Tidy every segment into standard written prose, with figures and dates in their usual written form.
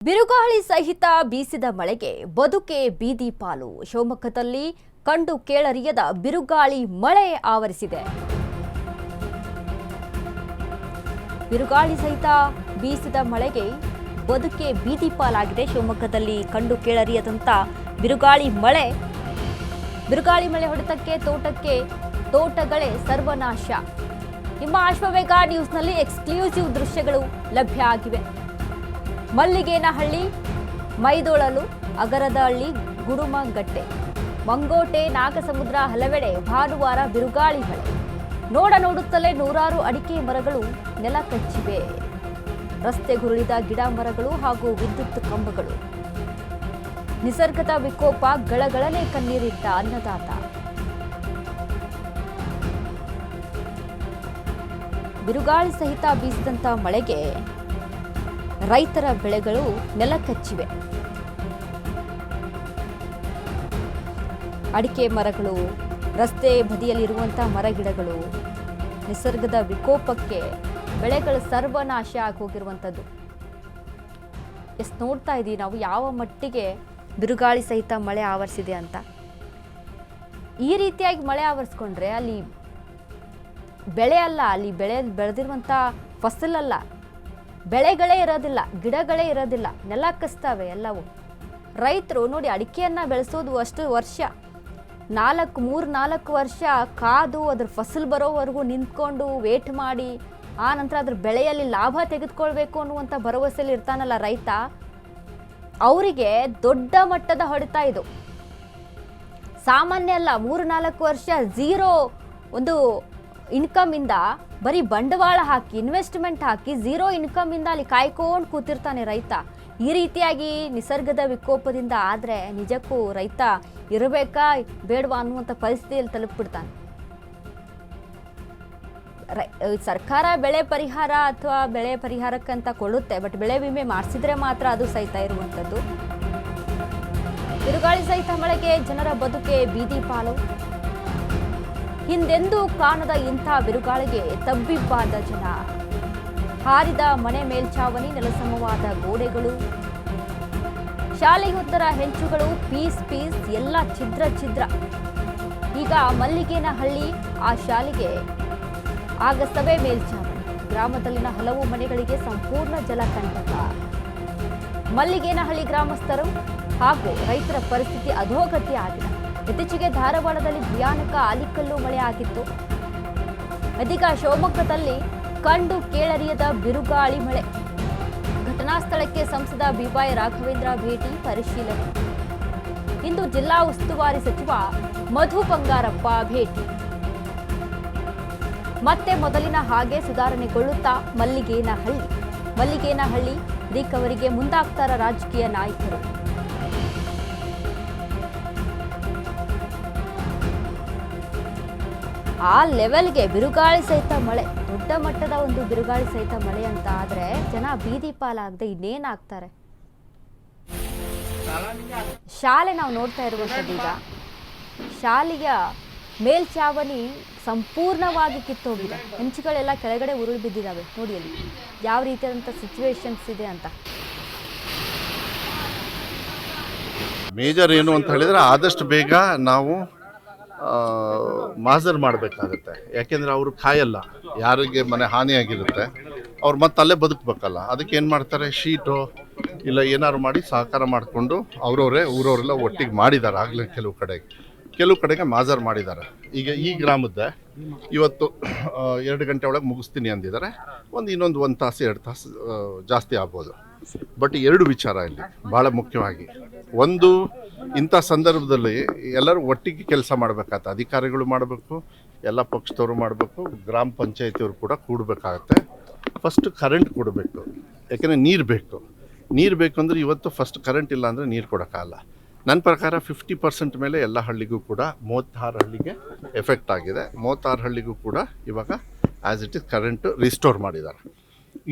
ಬಿರುಗಾಳಿ ಸಹಿತ ಬೀಸಿದ ಮಳೆಗೆ ಬದುಕೆ ಬೀದಿ ಪಾಲು. ಶಿವಮೊಗ್ಗದಲ್ಲಿ ಕಂಡು ಕೇಳರಿಯದ ಬಿರುಗಾಳಿ ಮಳೆ ಆವರಿಸಿದೆ. ಬಿರುಗಾಳಿ ಸಹಿತ ಬೀಸಿದ ಮಳೆಗೆ ಬದುಕೆ ಬೀದಿ ಪಾಲಾಗಿದೆ. ಶಿವಮೊಗ್ಗದಲ್ಲಿ ಕಂಡು ಕೇಳರಿಯದಂತ ಬಿರುಗಾಳಿ ಮಳೆ ಹೊಡೆತಕ್ಕೆ ತೋಟಗಳೇ ಸರ್ವನಾಶ. ನಿಮ್ಮ ಅಶ್ವವೇಗ ನ್ಯೂಸ್ನಲ್ಲಿ ಎಕ್ಸ್ಕ್ಲೂಸಿವ್ ದೃಶ್ಯಗಳು ಲಭ್ಯ ಆಗಿವೆ. ಮಲ್ಲಿಗೇನಹಳ್ಳಿ, ಮೈದೊಳಲು, ಅಗರದಹಳ್ಳಿ, ಗುಡುಮಗಟ್ಟೆ, ಮಂಗೋಟೆ, ನಾಗಸಮುದ್ರ ಹಲವೆಡೆ ಭಾನುವಾರ ಬಿರುಗಾಳಿ ಮಳೆ. ನೋಡುತ್ತಲೇ ನೂರಾರು ಅಡಿಕೆ ಮರಗಳು ನೆಲ ಕಚ್ಚಿವೆ. ರಸ್ತೆಗುರುಳಿದ ಗಿಡ ಮರಗಳು ಹಾಗೂ ವಿದ್ಯುತ್ ಕಂಬಗಳು. ನಿಸರ್ಗದ ವಿಕೋಪ, ಗಳಗಳನೆ ಕಣ್ಣೀರಿಟ್ಟ ಅನ್ನದಾತ. ಬಿರುಗಾಳಿ ಸಹಿತ ಬೀಸಿದಂತ ಮಳೆಗೆ ರೈತರ ಬೆಳೆಗಳು ನೆಲ ಕಚ್ಚಿವೆ. ಅಡಿಕೆ ಮರಗಳು, ರಸ್ತೆ ಬದಿಯಲ್ಲಿರುವಂತಹ ಮರಗಿಡಗಳು, ನಿಸರ್ಗದ ವಿಕೋಪಕ್ಕೆ ಬೆಳೆಗಳು ಸರ್ವನಾಶ ಆಗೋಗಿರುವಂಥದ್ದು. ನೋಡ್ತಾ ಇದ್ದೀವಿ ನಾವು ಯಾವ ಮಟ್ಟಿಗೆ ಬಿರುಗಾಳಿ ಸಹಿತ ಮಳೆ ಆವರಿಸಿದೆ ಅಂತ. ಈ ರೀತಿಯಾಗಿ ಮಳೆ ಆವರಿಸ್ಕೊಂಡ್ರೆ ಅಲ್ಲಿ ಬೆಳೆ ಅಲ್ಲ, ಅಲ್ಲಿ ಬೆಳೆದಿರುವಂಥ ಫಸಲಲ್ಲ, ಬೆಳೆಗಳೇ ಇರೋದಿಲ್ಲ, ಗಿಡಗಳೇ ಇರೋದಿಲ್ಲ, ನೆಲ ಕಸ್ತವೆ ಎಲ್ಲವೂ. ರೈತರು ನೋಡಿ, ಅಡಿಕೆಯನ್ನು ಬೆಳೆಸೋದು ಅಷ್ಟು ವರ್ಷ, 3-4 ವರ್ಷ ಕಾದು ಅದ್ರ ಫಸಲು ಬರೋವರೆಗೂ ನಿಂತ್ಕೊಂಡು ವೇಟ್ ಮಾಡಿ ಆ ನಂತರ ಅದ್ರ ಬೆಳೆಯಲ್ಲಿ ಲಾಭ ತೆಗೆದುಕೊಳ್ಬೇಕು ಅನ್ನುವಂಥ ಭರವಸೆಯಲ್ಲಿ ಇರ್ತಾನಲ್ಲ ರೈತ, ಅವರಿಗೆ ದೊಡ್ಡ ಮಟ್ಟದ ಹೊಡೆತ ಇದು. ಸಾಮಾನ್ಯ ಅಲ್ಲ. 3-4 ವರ್ಷ ಝೀರೋ ಒಂದು ಇನ್ಕಮ್ ಇಂದ, ಬರೀ ಬಂಡವಾಳ ಹಾಕಿ ಇನ್ವೆಸ್ಟ್ಮೆಂಟ್ ಹಾಕಿ ಝೀರೋ ಇನ್ಕಮ್ ಇಂದ ಅಲ್ಲಿ ಕಾಯ್ಕೊಂಡು ಕೂತಿರ್ತಾನೆ ರೈತ. ಈ ರೀತಿಯಾಗಿ ನಿಸರ್ಗದ ವಿಕೋಪದಿಂದ ಆದರೆ ನಿಜಕ್ಕೂ ರೈತ ಇರಬೇಕಾ ಬೇಡವಾ ಅನ್ನುವಂಥ ಪರಿಸ್ಥಿತಿಯಲ್ಲಿ ತಲುಪಿಬಿಡ್ತಾನೆ. ಸರ್ಕಾರ ಬೆಳೆ ಪರಿಹಾರ ಅಥವಾ ಬೆಳೆ ಪರಿಹಾರಕ್ಕಂತ ಕೊಡುತ್ತೆ, ಬಟ್ ಬೆಳೆ ವಿಮೆ ಮಾಡಿಸಿದ್ರೆ ಮಾತ್ರ ಅದು ಸಹಿತ ಇರುವಂಥದ್ದು. ಬಿರುಗಾಳಿ ಸಹಿತ ಮಳೆಗೆ ಜನರ ಬದುಕೆ ಬೀದಿ ಪಾಲು. ಹಿಂದೆಂದೂ ಕಾಣದ ಇಂಥ ಬಿರುಗಾಳಿಗೆ ತಬ್ಬಿಬ್ಬಾದ ಜನ. ಹಾರಿದ ಮನೆ ಮೇಲ್ಛಾವಣಿ, ನೆಲಸಮವಾದ ಗೋಡೆಗಳು, ಶಾಲೆಯೊಂದರ ಹೆಂಚುಗಳು ಪೀಸ್ ಎಲ್ಲ ಛಿದ್ರ. ಈಗ ಮಲ್ಲಿಗೇನಹಳ್ಳಿ ಆ ಶಾಲೆಗೆ ಆಗಸವೇ ಮೇಲ್ಛಾವಣಿ. ಗ್ರಾಮದಲ್ಲಿನ ಹಲವು ಮನೆಗಳಿಗೆ ಸಂಪೂರ್ಣ ಜಲಕಂಟಕ. ಮಲ್ಲಿಗೇನಹಳ್ಳಿ ಗ್ರಾಮಸ್ಥರು ಹಾಗೂ ರೈತರ ಪರಿಸ್ಥಿತಿ ಅಧೋಗತಿ ಆಗಿದೆ. ಇತ್ತೀಚೆಗೆ ಧಾರವಾಡದಲ್ಲಿ ಭಯಾನಕ ಆಲಿಕಲ್ಲು ಮಳೆ ಆಗಿತ್ತು. ಇದೀಗ ಶಿವಮೊಗ್ಗದಲ್ಲಿ ಕಂಡು ಕೇಳರಿಯದ ಬಿರುಗಾಳಿ ಮಳೆ. ಘಟನಾ ಸ್ಥಳಕ್ಕೆ ಸಂಸದ ಬಿವೈ ರಾಘವೇಂದ್ರ ಭೇಟಿ, ಪರಿಶೀಲನೆ. ಇಂದು ಜಿಲ್ಲಾ ಉಸ್ತುವಾರಿ ಸಚಿವ ಮಧು ಬಂಗಾರಪ್ಪ ಭೇಟಿ. ಮತ್ತೆ ಮೊದಲಿನ ಹಾಗೆ ಸುಧಾರಣೆಗೊಳ್ಳುತ್ತಾ ಮಲ್ಲಿಗೇನಹಳ್ಳಿ ರಿಕವರಿಗೆ ಮುಂದಾಗ್ತಾರ ರಾಜಕೀಯ ನಾಯಕರು. ಆ ಲೆವೆಲ್ಗೆ ಬಿರುಗಾಳಿ ಸಹಿತ ಮಳೆ, ದೊಡ್ಡ ಮಟ್ಟದ ಒಂದು ಬಿರುಗಾಳಿ ಸಹಿತ ಮಳೆ ಅಂತ ಆದ್ರೆ ಜನ ಬೀದಿ ಪಾಲಾಗದೆ ಇನ್ನೇನಾಗ್ತಾರೆ. ಶಾಲೆ ನಾವು ನೋಡ್ತಾ ಇರುವಂಥದ್ದು, ಈಗ ಶಾಲೆಯ ಮೇಲ್ಛಾವಣಿ ಸಂಪೂರ್ಣವಾಗಿ ಕಿತ್ತೋಗಿದೆ. ಹೆಂಚುಗಳೆಲ್ಲ ಕೆಳಗಡೆ ಉರುಳಿ ಬಿದ್ದಿದ್ದಾವೆ. ನೋಡಿ ಅಲ್ಲಿ ಯಾವ ರೀತಿಯಾದಂಥ ಸಿಚುವೇಶನ್ಸ್ ಇದೆ ಅಂತ. ಮೇಜರ್ ಏನು ಅಂತ ಹೇಳಿದ್ರೆ ಆದಷ್ಟು ಬೇಗ ನಾವು ಮಾಜರ್ ಮಾಡಬೇಕಾಗತ್ತೆ. ಯಾಕೆಂದರೆ ಅವರು ಕಾಯಲ್ಲ, ಯಾರಿಗೆ ಮನೆ ಹಾನಿಯಾಗಿರುತ್ತೆ ಅವ್ರು ಮತ್ತೆ ಅಲ್ಲೇ ಬದುಕಬೇಕಲ್ಲ. ಅದಕ್ಕೆ ಏನು ಮಾಡ್ತಾರೆ, ಶೀಟು ಇಲ್ಲ ಏನಾದ್ರು ಮಾಡಿ ಸಹಕಾರ ಮಾಡಿಕೊಂಡು ಊರವರೆಲ್ಲ ಒಟ್ಟಿಗೆ ಮಾಡಿದ್ದಾರೆ. ಆಗಲೇ ಕೆಲವು ಕಡೆಗೆ ಮಾಜರ್ ಮಾಡಿದ್ದಾರೆ. ಈಗ ಈ ಗ್ರಾಮದ್ದೇ ಇವತ್ತು 2 ಗಂಟೆ ಒಳಗೆ ಮುಗಿಸ್ತೀನಿ ಅಂದಿದ್ದಾರೆ. ಇನ್ನೊಂದು 1 ತಾಸು 2 ತಾಸು ಜಾಸ್ತಿ ಆಗ್ಬೋದು. ಬಟ್ 2 ವಿಚಾರ ಇಲ್ಲಿ ಭಾಳ ಮುಖ್ಯವಾಗಿ. ಒಂದು, ಇಂಥ ಸಂದರ್ಭದಲ್ಲಿ ಎಲ್ಲರೂ ಒಟ್ಟಿಗೆ ಕೆಲಸ ಮಾಡಬೇಕಾಗತ್ತೆ. ಅಧಿಕಾರಿಗಳು ಮಾಡಬೇಕು, ಎಲ್ಲ ಪಕ್ಷದವರು ಮಾಡಬೇಕು, ಗ್ರಾಮ ಪಂಚಾಯತಿಯವರು ಕೂಡ ಕೂಡಬೇಕಾಗತ್ತೆ. ಫಸ್ಟ್ ಕರೆಂಟ್ ಕೊಡಬೇಕು, ಯಾಕೆಂದರೆ ನೀರು ಬೇಕು ಅಂದರೆ ಇವತ್ತು ಫಸ್ಟ್ ಕರೆಂಟ್ ಇಲ್ಲ ಅಂದರೆ ನೀರು ಕೊಡೋಕ್ಕಾಗಲ್ಲ. ನನ್ನ ಪ್ರಕಾರ 50% ಮೇಲೆ ಎಲ್ಲ ಹಳ್ಳಿಗೂ ಕೂಡ 36 ಹಳ್ಳಿಗೆ ಎಫೆಕ್ಟ್ ಆಗಿದೆ. 36 ಹಳ್ಳಿಗೂ ಕೂಡ ಇವಾಗ as it is current restore ಮಾಡಿದ್ದಾರೆ.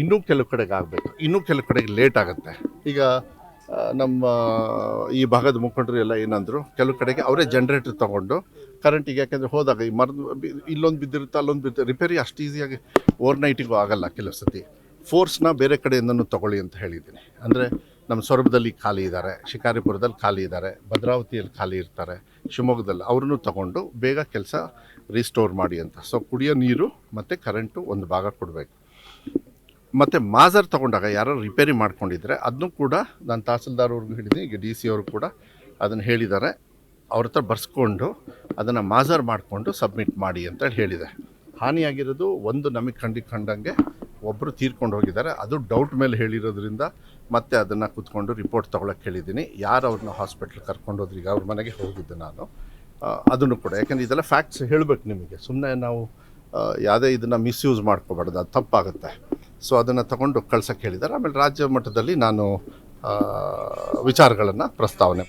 ಇನ್ನೂ ಕೆಲವು ಕಡೆಗೆ ಆಗಬೇಕು, ಇನ್ನೂ ಕೆಲವು ಕಡೆಗೆ ಲೇಟ್ ಆಗುತ್ತೆ. ಈಗ ನಮ್ಮ ಈ ಭಾಗದ ಮುಖಂಡರು ಎಲ್ಲ ಏನಂದರು, ಕೆಲವು ಕಡೆಗೆ ಅವರೇ ಜನ್ರೇಟರ್ ತೊಗೊಂಡು ಕರೆಂಟಿಗೆ, ಯಾಕೆಂದರೆ ಹೋದಾಗ ಈ ಇಲ್ಲೊಂದು ಬಿದ್ದಿರುತ್ತೆ ಅಲ್ಲೊಂದು ರಿಪೇರಿ ಅಷ್ಟು ಈಸಿಯಾಗಿ ಓವರ್ನೈಟಿಗೂ ಆಗಲ್ಲ. ಕೆಲವು ಸತಿ ಫೋರ್ಸ್ನ ಬೇರೆ ಕಡೆಯಿಂದನೂ ತೊಗೊಳ್ಳಿ ಅಂತ ಹೇಳಿದ್ದೀನಿ. ಅಂದರೆ ನಮ್ಮ ಸೊರಬದಲ್ಲಿ ಖಾಲಿ ಇದ್ದಾರೆ, ಶಿಕಾರಿಪುರದಲ್ಲಿ ಖಾಲಿ ಇದ್ದಾರೆ, ಭದ್ರಾವತಿಯಲ್ಲಿ ಖಾಲಿ ಇರ್ತಾರೆ, ಶಿವಮೊಗ್ಗದಲ್ಲಿ ಅವ್ರನ್ನೂ ತಗೊಂಡು ಬೇಗ ಕೆಲಸ ರಿಸ್ಟೋರ್ ಮಾಡಿ ಅಂತ. ಸೊ ಕುಡಿಯೋ ನೀರು ಮತ್ತು ಕರೆಂಟು ಒಂದು ಭಾಗ ಕೊಡಬೇಕು. ಮತ್ತು ಮಾಜರ್ ತೊಗೊಂಡಾಗ ಯಾರು ರಿಪೇರಿ ಮಾಡ್ಕೊಂಡಿದ್ರೆ ಅದನ್ನೂ ಕೂಡ ನಾನು ತಹಸೀಲ್ದಾರ್ ಅವ್ರಿಗೂ ಹೇಳಿದ್ದೀನಿ, ಈಗ ಡಿ ಸಿ ಅವರು ಕೂಡ ಅದನ್ನು ಹೇಳಿದ್ದಾರೆ. ಅವ್ರ ಹತ್ರ ಬರ್ಸ್ಕೊಂಡು ಅದನ್ನು ಮಾಜರ್ ಮಾಡಿಕೊಂಡು ಸಬ್ಮಿಟ್ ಮಾಡಿ ಅಂತೇಳಿ ಹೇಳಿದೆ. ಹಾನಿಯಾಗಿರೋದು ಒಂದು ನಮಗೆ ಕಂಡಂಗೆ ಒಬ್ಬರು ತೀರ್ಕೊಂಡು ಹೋಗಿದ್ದಾರೆ. ಅದು ಡೌಟ್ ಮೇಲೆ ಹೇಳಿರೋದ್ರಿಂದ ಮತ್ತೆ ಅದನ್ನು ಕೂತ್ಕೊಂಡು ರಿಪೋರ್ಟ್ ತೊಗೊಳಕ್ಕೆ ಹೇಳಿದ್ದೀನಿ. ಯಾರು ಅವ್ರನ್ನ ಹಾಸ್ಪಿಟ್ಲ್ ಕರ್ಕೊಂಡೋದ್ರೀಗ ಅವ್ರ ಮನೆಗೆ ಹೋಗಿದ್ದೆ ನಾನು. ಅದನ್ನು ಕೂಡ ಯಾಕೆಂದರೆ ಇದೆಲ್ಲ ಫ್ಯಾಕ್ಟ್ಸ್ ಹೇಳಬೇಕು ನಿಮಗೆ, ಸುಮ್ಮನೆ ನಾವು ಯಾವುದೇ ಇದನ್ನು ಮಿಸ್ಯೂಸ್ ಮಾಡ್ಕೋಬಾರ್ದು, ಅದು ತಪ್ಪಾಗುತ್ತೆ. ಸೊ ಅದನ್ನು ತಗೊಂಡು ಕಳ್ಸೋಕ್ಕೆ ಹೇಳಿದ್ದಾರೆ. ಆಮೇಲೆ ರಾಜ್ಯ ಮಟ್ಟದಲ್ಲಿ ನಾನು ವಿಚಾರಗಳನ್ನು ಪ್ರಸ್ತಾವನೆ